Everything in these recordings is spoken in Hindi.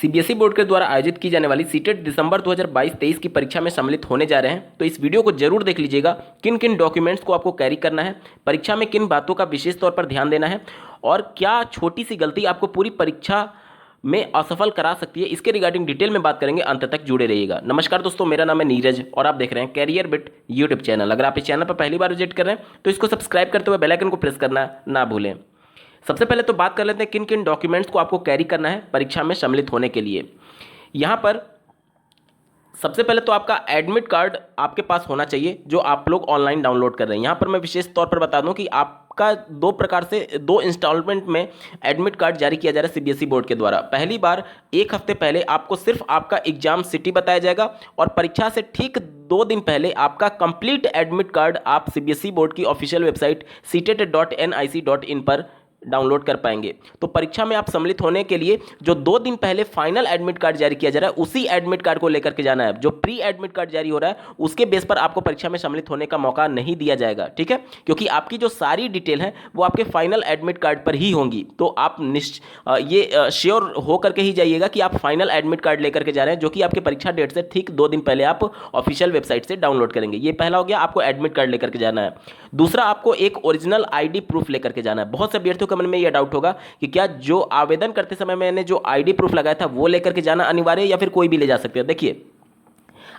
सीबीएसई बोर्ड के द्वारा आयोजित की जाने वाली सीटेट दिसंबर 2022-23 की परीक्षा में सम्मिलित होने जा रहे हैं। तो इस वीडियो को जरूर देख लीजिएगा। किन किन डॉक्यूमेंट्स को आपको कैरी करना है, परीक्षा में किन बातों का विशेष तौर पर ध्यान देना है और क्या छोटी सी गलती आपको पूरी परीक्षा में असफल करा सकती है, इसके रिगार्डिंग डिटेल में बात करेंगे। अंत तक जुड़े रहिएगा। नमस्कार दोस्तों, मेरा नाम है नीरज और आप देख रहे हैं कैरियर बिट यूट्यूब चैनल। अगर आप इस चैनल पर पहली बार विजिट कर रहे हैं तो इसको सब्सक्राइब करते हुए बेल आइकन को प्रेस करना ना भूलें। सबसे पहले तो बात कर लेते हैं किन किन डॉक्यूमेंट्स को आपको कैरी करना है परीक्षा में सम्मिलित होने के लिए। यहाँ पर सबसे पहले तो आपका एडमिट कार्ड आपके पास होना चाहिए, जो आप लोग ऑनलाइन डाउनलोड कर रहे हैं। यहाँ पर मैं विशेष तौर पर बता दूं कि आपका दो इंस्टॉलमेंट में एडमिट कार्ड जारी किया जा रहा है सीबीएसई बोर्ड के द्वारा। पहली बार एक हफ्ते पहले आपको सिर्फ आपका एग्जाम सिटी बताया जाएगा और परीक्षा से ठीक 2 दिन पहले आपका कंप्लीट एडमिट कार्ड आप सीबीएसई बोर्ड की ऑफिशियल वेबसाइट ctet.nic.in पर डाउनलोड कर पाएंगे। तो परीक्षा में आप सम्मिलित होने के लिए जो 2 दिन पहले फाइनल एडमिट कार्ड जारी किया जा रहा है, उसी एडमिट कार्ड को लेकर के जाना है। जो प्री एडमिट कार्ड जारी हो रहा है उसके बेस पर आपको परीक्षा में सम्मिलित होने का मौका नहीं दिया जाएगा, ठीक है, क्योंकि आपकी जो सारी डिटेल है वो आपके फाइनल एडमिट कार्ड पर ही होंगी। तो आप ये श्योर हो करके ही जाइएगा कि आप फाइनल एडमिट कार्ड लेकर के जा रहे हैं, जो कि आपके परीक्षा डेट से ठीक 2 दिन पहले आप ऑफिशियल वेबसाइट से डाउनलोड करेंगे। ये पहला हो गया, आपको एडमिट कार्ड लेकर के जाना है। दूसरा, आपको एक ओरिजिनल आईडी प्रूफ लेकर के जाना है। बहुत से अभ्यर्थियों के मन में यह डाउट होगा कि क्या जो आवेदन करते समय मैंने जो आईडी प्रूफ लगाया था वो लेकर के जाना अनिवार्य है या फिर कोई भी ले जा सकते हैं। देखिए,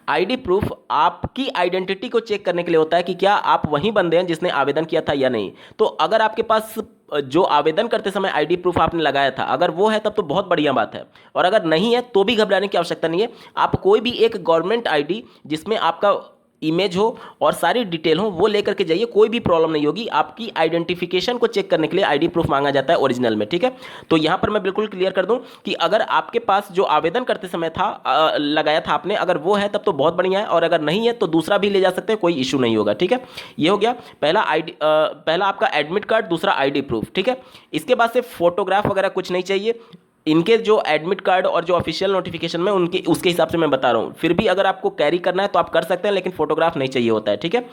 आईडी प्रूफ आपकी आइडेंटिटी को चेक करने के लिए होता है कि क्या आप वही बंदे हैं जिसने आवेदन किया था या नहीं। तो अगर आपके पास जो आवेदन करते समय आईडी प्रूफ आपने लगाया था अगर वो है तब तो बहुत बढ़िया बात है, और अगर नहीं है तो भी घबराने की आवश्यकता नहीं है। आप कोई भी एक गवर्नमेंट आईडी जिसमें आपका इमेज हो और सारी डिटेल हो वो लेकर के जाइए, कोई भी प्रॉब्लम नहीं होगी। आपकी आइडेंटिफिकेशन को चेक करने के लिए आईडी प्रूफ मांगा जाता है ओरिजिनल में, ठीक है। तो यहां पर मैं बिल्कुल क्लियर कर दूं कि अगर आपके पास जो आवेदन करते समय था लगाया था आपने, अगर वो है तब तो बहुत बढ़िया है, और अगर नहीं है तो दूसरा भी ले जा सकते हैं, कोई इशू नहीं होगा, ठीक है। ये हो गया पहला आपका एडमिट कार्ड, दूसरा आईडी प्रूफ, ठीक है। इसके बाद से फोटोग्राफ वगैरह कुछ नहीं चाहिए। इनके जो एडमिट कार्ड और जो ऑफिशियल नोटिफिकेशन में उनके उसके हिसाब से मैं बता रहा हूँ। फिर भी अगर आपको कैरी करना है तो आप कर सकते हैं, लेकिन फोटोग्राफ नहीं चाहिए होता है, ठीक है।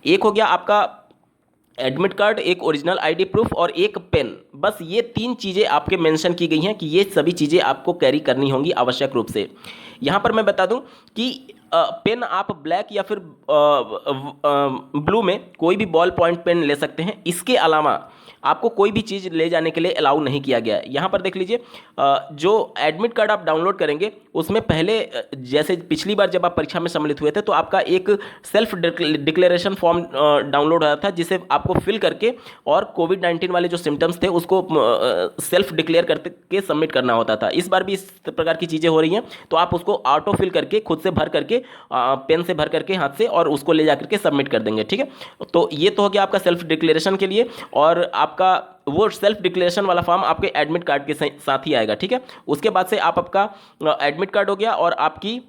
एक हो गया आपका एडमिट कार्ड, एक ओरिजिनल आईडी प्रूफ और एक पेन। बस ये 3 चीज़ें आपके मेंशन की गई हैं कि ये सभी चीज़ें आपको कैरी करनी होंगी आवश्यक रूप से। यहाँ पर मैं बता दूं कि पेन आप ब्लैक या फिर ब्लू में कोई भी बॉल पॉइंट पेन ले सकते हैं। इसके अलावा आपको कोई भी चीज़ ले जाने के लिए अलाउ नहीं किया गया है। यहाँ पर देख लीजिए, जो एडमिट कार्ड आप डाउनलोड करेंगे उसमें पहले जैसे पिछली बार जब आप परीक्षा में सम्मिलित हुए थे तो आपका एक सेल्फ डिक्लेरेशन फॉर्म डाउनलोड हुआ था, जिसे आपको फिल करके और कोविड-19 वाले जो सिम्टम्स थे उसको सेल्फ डिक्लेयर करके सबमिट करना होता था। इस बार भी इस प्रकार की चीज़ें हो रही हैं, तो आप उसको ऑटो फिल करके खुद से भर करके पेन से भर करके हाथ से और उसको ले जाकर के सबमिट कर देंगे, ठीक है। तो ये तो हो गया आपका सेल्फ डिक्लेरेशन के लिए, और आपका वो सेल्फ डिक्लेरेशन वाला फॉर्म आपके एडमिट कार्ड के साथ ही आएगा, ठीक है। उसके बाद से आपका एडमिट कार्ड हो गया और आपकी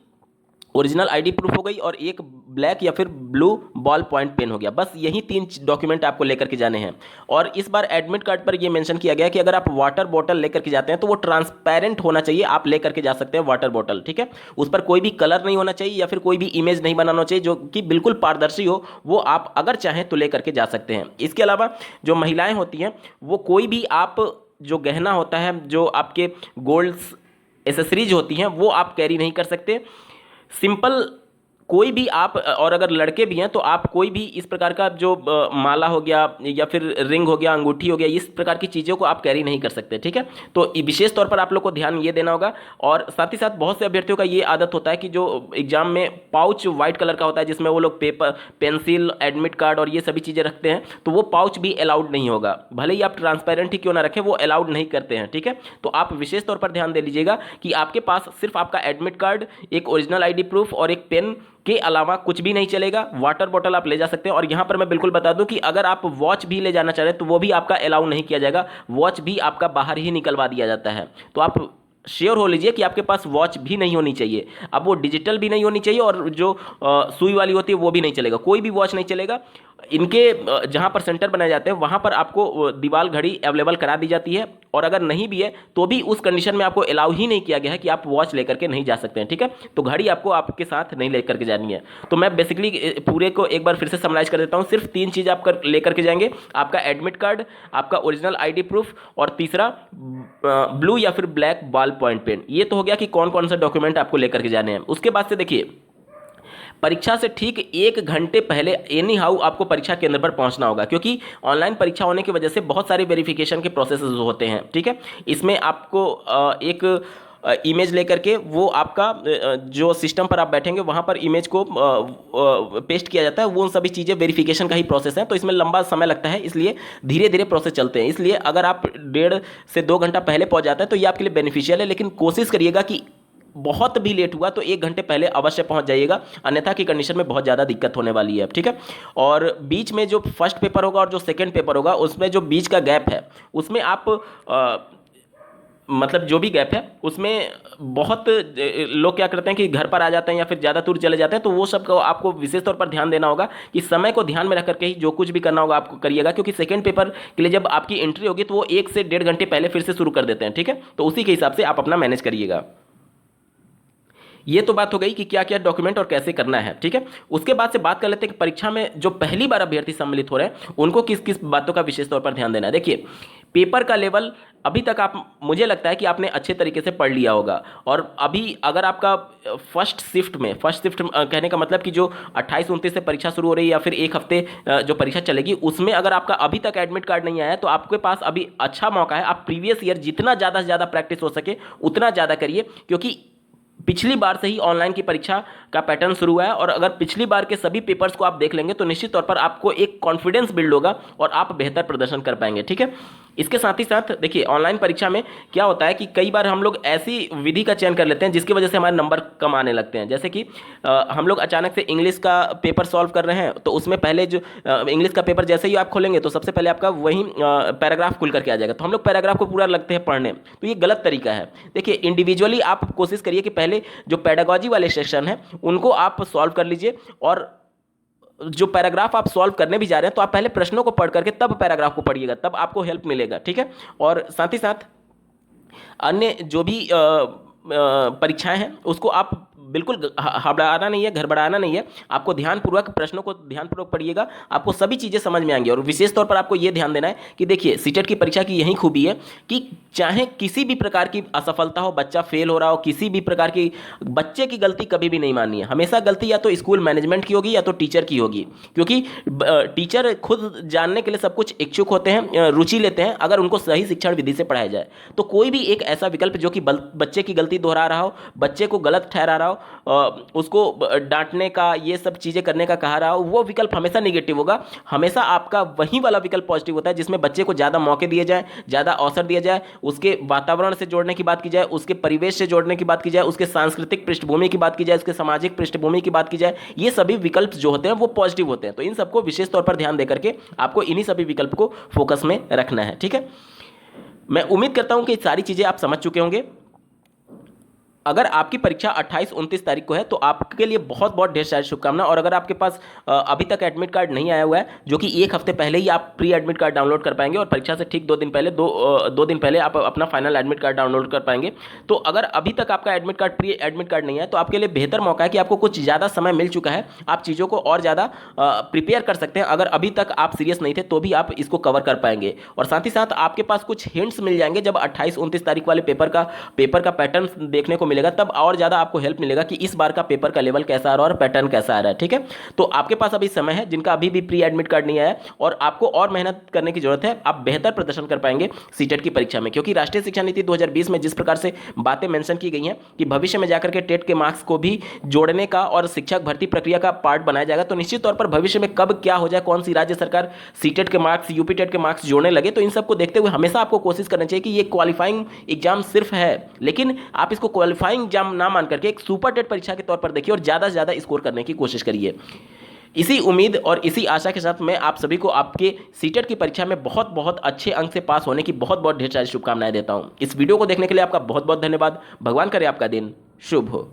ओरिजिनल आईडी प्रूफ हो गई और एक ब्लैक या फिर ब्लू बॉल पॉइंट पेन हो गया। बस यही 3 डॉक्यूमेंट आपको लेकर के जाने हैं। और इस बार एडमिट कार्ड पर यह मेंशन किया गया कि अगर आप वाटर बॉटल लेकर के जाते हैं तो वो ट्रांसपेरेंट होना चाहिए, आप लेकर के जा सकते हैं वाटर बॉटल, ठीक है। उस पर कोई भी कलर नहीं होना चाहिए या फिर कोई भी इमेज नहीं बनाना चाहिए, जो कि बिल्कुल पारदर्शी हो। वो आप अगर चाहें तो लेकर के जा सकते हैं। इसके अलावा जो महिलाएं होती हैं वो कोई भी आप जो गहना होता है, जो आपके गोल्ड्स एसेसरीज होती हैं, वो आप कैरी नहीं कर सकते। सिंपल कोई भी आप, और अगर लड़के भी हैं तो आप कोई भी इस प्रकार का जो माला हो गया या फिर रिंग हो गया, अंगूठी हो गया, इस प्रकार की चीज़ों को आप कैरी नहीं कर सकते, ठीक है। तो विशेष तौर पर आप लोग को ध्यान ये देना होगा। और साथ ही साथ बहुत से अभ्यर्थियों का ये आदत होता है कि जो एग्जाम में पाउच व्हाइट कलर का होता है जिसमें वो लोग पेपर, पेंसिल, एडमिट कार्ड और ये सभी चीज़ें रखते हैं, तो वो पाउच भी अलाउड नहीं होगा। भले ही आप ट्रांसपेरेंट ही क्यों ना रखें, वो अलाउड नहीं करते हैं, ठीक है। तो आप विशेष तौर पर ध्यान दे लीजिएगा कि आपके पास सिर्फ आपका एडमिट कार्ड, एक ओरिजिनल आईडी प्रूफ और एक पेन के अलावा कुछ भी नहीं चलेगा। वाटर बॉटल आप ले जा सकते हैं। और यहाँ पर मैं बिल्कुल बता दूं कि अगर आप वॉच भी ले जाना चाह रहे हैं तो वो भी आपका अलाउ नहीं किया जाएगा। वॉच भी आपका बाहर ही निकलवा दिया जाता है। तो आप श्योर हो लीजिए कि आपके पास वॉच भी नहीं होनी चाहिए। अब वो डिजिटल भी नहीं होनी चाहिए और जो सुई वाली होती है वो भी नहीं चलेगा, कोई भी वॉच नहीं चलेगा। इनके जहाँ पर सेंटर बनाए जाते हैं वहाँ पर आपको दीवार घड़ी अवेलेबल करा दी जाती है, और अगर नहीं भी है तो भी उस कंडीशन में आपको अलाउ ही नहीं किया गया है कि आप वॉच लेकर के नहीं जा सकते हैं, ठीक है। तो घड़ी आपको आपके साथ नहीं लेकर के जानी है। तो मैं बेसिकली पूरे को एक बार फिर से समराइज कर देता हूँ। सिर्फ 3 चीज़ आप लेकर के जाएंगे, आपका एडमिट कार्ड, आपका ओरिजिनल ID प्रूफ, और तीसरा ब्लू या फिर ब्लैक बॉल पॉइंट पेन। ये तो हो गया कि कौन कौन सा डॉक्यूमेंट आपको लेकर के जाने हैं। उसके बाद से देखिए, परीक्षा से ठीक 1 घंटे पहले एनी हाउ आपको परीक्षा केंद्र पर पहुंचना होगा, क्योंकि ऑनलाइन परीक्षा होने की वजह से बहुत सारे वेरिफिकेशन के प्रोसेसेस होते हैं, ठीक है। इसमें आपको एक इमेज लेकर के वो आपका जो सिस्टम पर आप बैठेंगे वहाँ पर इमेज को पेस्ट किया जाता है। वो सभी चीज़ें वेरिफिकेशन का ही प्रोसेस है, तो इसमें लंबा समय लगता है, इसलिए धीरे धीरे प्रोसेस चलते हैं। इसलिए अगर आप 1.5 से 2 घंटा पहले पहुँच जाते हैं तो ये आपके लिए बेनिफिशियल है, लेकिन कोशिश करिएगा कि बहुत भी लेट हुआ तो 1 घंटे पहले अवश्य पहुंच जाइएगा, अन्यथा की कंडीशन में बहुत ज़्यादा दिक्कत होने वाली है, ठीक है। और बीच में जो फर्स्ट पेपर होगा और जो सेकंड पेपर होगा उसमें जो बीच का गैप है उसमें आप मतलब जो भी गैप है उसमें बहुत लोग क्या करते हैं कि घर पर आ जाते हैं या फिर ज़्यादा दूर चले जाते हैं, तो वो सब को आपको विशेष तौर पर ध्यान देना होगा कि समय को ध्यान में रख करके ही जो कुछ भी करना होगा आपको करिएगा, क्योंकि सेकंड पेपर के लिए जब आपकी एंट्री होगी तो वो 1 से 1.5 घंटे पहले फिर से शुरू कर देते हैं, ठीक है। तो उसी के हिसाब से आप अपना मैनेज करिएगा। ये तो बात हो गई कि क्या क्या डॉक्यूमेंट और कैसे करना है, ठीक है। उसके बाद से बात कर लेते हैं कि परीक्षा में जो पहली बार अभ्यर्थी सम्मिलित हो रहे हैं उनको किस किस बातों का विशेष तौर पर ध्यान देना है। देखिए, पेपर का लेवल अभी तक आप, मुझे लगता है कि आपने अच्छे तरीके से पढ़ लिया होगा, और अभी अगर आपका फर्स्ट शिफ्ट कहने का मतलब कि जो 28-29 से परीक्षा शुरू हो रही है या फिर 1 हफ्ते जो परीक्षा चलेगी उसमें अगर आपका अभी तक एडमिट कार्ड नहीं आया है तो आपके पास अभी अच्छा मौका है। आप प्रीवियस ईयर जितना ज़्यादा से ज़्यादा प्रैक्टिस हो सके उतना ज़्यादा करिए, क्योंकि पिछली बार से ही ऑनलाइन की परीक्षा का पैटर्न शुरू हुआ है, और अगर पिछली बार के सभी पेपर्स को आप देख लेंगे तो निश्चित तौर पर आपको एक कॉन्फिडेंस बिल्ड होगा और आप बेहतर प्रदर्शन कर पाएंगे, ठीक है। इसके साथ ही साथ देखिए, ऑनलाइन परीक्षा में क्या होता है कि कई बार हम लोग ऐसी विधि का चयन कर लेते हैं जिसकी वजह से हमारे नंबर कम आने लगते हैं। जैसे कि हम लोग अचानक से इंग्लिश का पेपर सॉल्व कर रहे हैं, तो उसमें पहले जो इंग्लिश का पेपर जैसे ही आप खोलेंगे तो सबसे पहले आपका वही पैराग्राफ खुल करके आ जाएगा, तो हम लोग पैराग्राफ को पूरा लगते हैं पढ़ने, तो ये गलत तरीका है। देखिए, इंडिविजुअली आप कोशिश करिए कि पहले जो पेडागॉजी वाले सेक्शन है उनको आप सॉल्व कर लीजिए, और जो पैराग्राफ आप सॉल्व करने भी जा रहे हैं तो आप पहले प्रश्नों को पढ़ करके तब पैराग्राफ को पढ़िएगा, तब आपको हेल्प मिलेगा, ठीक है। और साथ ही साथ अन्य जो भी परीक्षाएं हैं उसको आप बिल्कुल घबराना नहीं है, गड़बड़ाना नहीं है। आपको ध्यानपूर्वक प्रश्नों को ध्यानपूर्वक पढ़िएगा, आपको सभी चीज़ें समझ में आएंगी। और विशेष तौर पर आपको यह ध्यान देना है कि देखिए, सीटेट की परीक्षा की यही खूबी है कि चाहे किसी भी प्रकार की असफलता हो, बच्चा फेल हो रहा हो, किसी भी प्रकार की बच्चे की गलती कभी भी नहीं माननी है। हमेशा गलती या तो स्कूल मैनेजमेंट की होगी या तो टीचर की होगी, क्योंकि टीचर खुद जानने के लिए सब कुछ इच्छुक होते हैं, रुचि लेते हैं अगर उनको सही शिक्षण विधि से पढ़ाया जाए। तो कोई भी एक ऐसा विकल्प जो कि बच्चे की गलती दोहरा रहा हो, बच्चे को गलत ठहरा रहा हो, उसको डांटने का, ये सब चीज़ें करने का कहा रहा हो, वो विकल्प हमेशा निगेटिव होगा। हमेशा आपका वही वाला विकल्प पॉजिटिव होता है जिसमें बच्चे को ज़्यादा मौके दिए जाए, ज़्यादा अवसर दिया जाए, उसके वातावरण से जोड़ने की बात की जाए, उसके परिवेश से जोड़ने की बात की जाए, उसके सांस्कृतिक पृष्ठभूमि की बात की जाए, उसके सामाजिक पृष्ठभूमि की बात की जाए। ये सभी विकल्प जो होते हैं वो पॉजिटिव होते हैं, तो इन सबको विशेष तौर पर ध्यान देकर के आपको इन्हीं सभी विकल्प को फोकस में रखना है, ठीक है। मैं उम्मीद करता हूं कि सारी चीज़ें आप समझ चुके होंगे। अगर आपकी परीक्षा 28-29 तारीख को है तो आपके लिए बहुत बहुत ढेर सारी शुभकामना। और अगर आपके पास अभी तक एडमिट कार्ड नहीं आया हुआ है, जो कि 1 हफ्ते पहले ही आप प्री एडमिट कार्ड डाउनलोड कर पाएंगे और परीक्षा से ठीक 2 दिन पहले दो दिन पहले आप अपना फाइनल एडमिट कार्ड डाउनलोड कर पाएंगे। तो अगर अभी तक आपका admit card, pre admit card नहीं है, तो आपके लिए बेहतर मौका है कि आपको कुछ ज़्यादा समय मिल चुका है, आप चीज़ों को और ज़्यादा प्रिपेयर कर सकते हैं। अगर अभी तक आप सीरियस नहीं थे तो भी आप इसको कवर कर पाएंगे। और साथ ही साथ आपके पास कुछ हिंट्स मिल जाएंगे जब 28-29 तारीख वाले पेपर का पैटर्न देखने को मिलेगा, तब और ज़्यादा आपको हेल्प मिलेगा कि इस बार का पेपर का लेवल कैसा आ रहा है और पैटर्न कैसा आ रहा है, ठीक है। तो आपके पास अभी समय है, जिनका अभी भी प्री एडमिट कार्ड नहीं आया और आपको और मेहनत करने की जरूरत है, आप बेहतर प्रदर्शन कर पाएंगे सीटेट की परीक्षा में। क्योंकि राष्ट्रीय शिक्षा नीति 2020 में जिस प्रकार से बातें मेंशन की गई हैं कि भविष्य में जाकर के टेट के मार्क्स को भी जोड़ने का और शिक्षक भर्ती प्रक्रिया का पार्ट बनाया जाएगा, तो निश्चित तौर पर भविष्य में कब क्या हो जाए, कौन सी राज्य सरकार सीटेट के मार्क्स, यूपी टेट के मार्क्स जोड़ने लगे, तो इन सबको देखते हुए हमेशा आपको कोशिश करनी चाहिए कि ये क्वालिफाइंग एग्जाम सिर्फ है, लेकिन आप इसको क्वालिफाइंग एग्जाम ना मान करके एक सुपर टेट परीक्षा के तौर पर देखिए और ज़्यादा से ज़्यादा स्कोर करने की कोशिश करिए। इसी उम्मीद और इसी आशा के साथ मैं आप सभी को आपके सीटेट की परीक्षा में बहुत बहुत अच्छे अंक से पास होने की बहुत बहुत ढेर सारी शुभकामनाएं देता हूं। इस वीडियो को देखने के लिए आपका बहुत बहुत धन्यवाद। भगवान करे आपका दिन शुभ हो।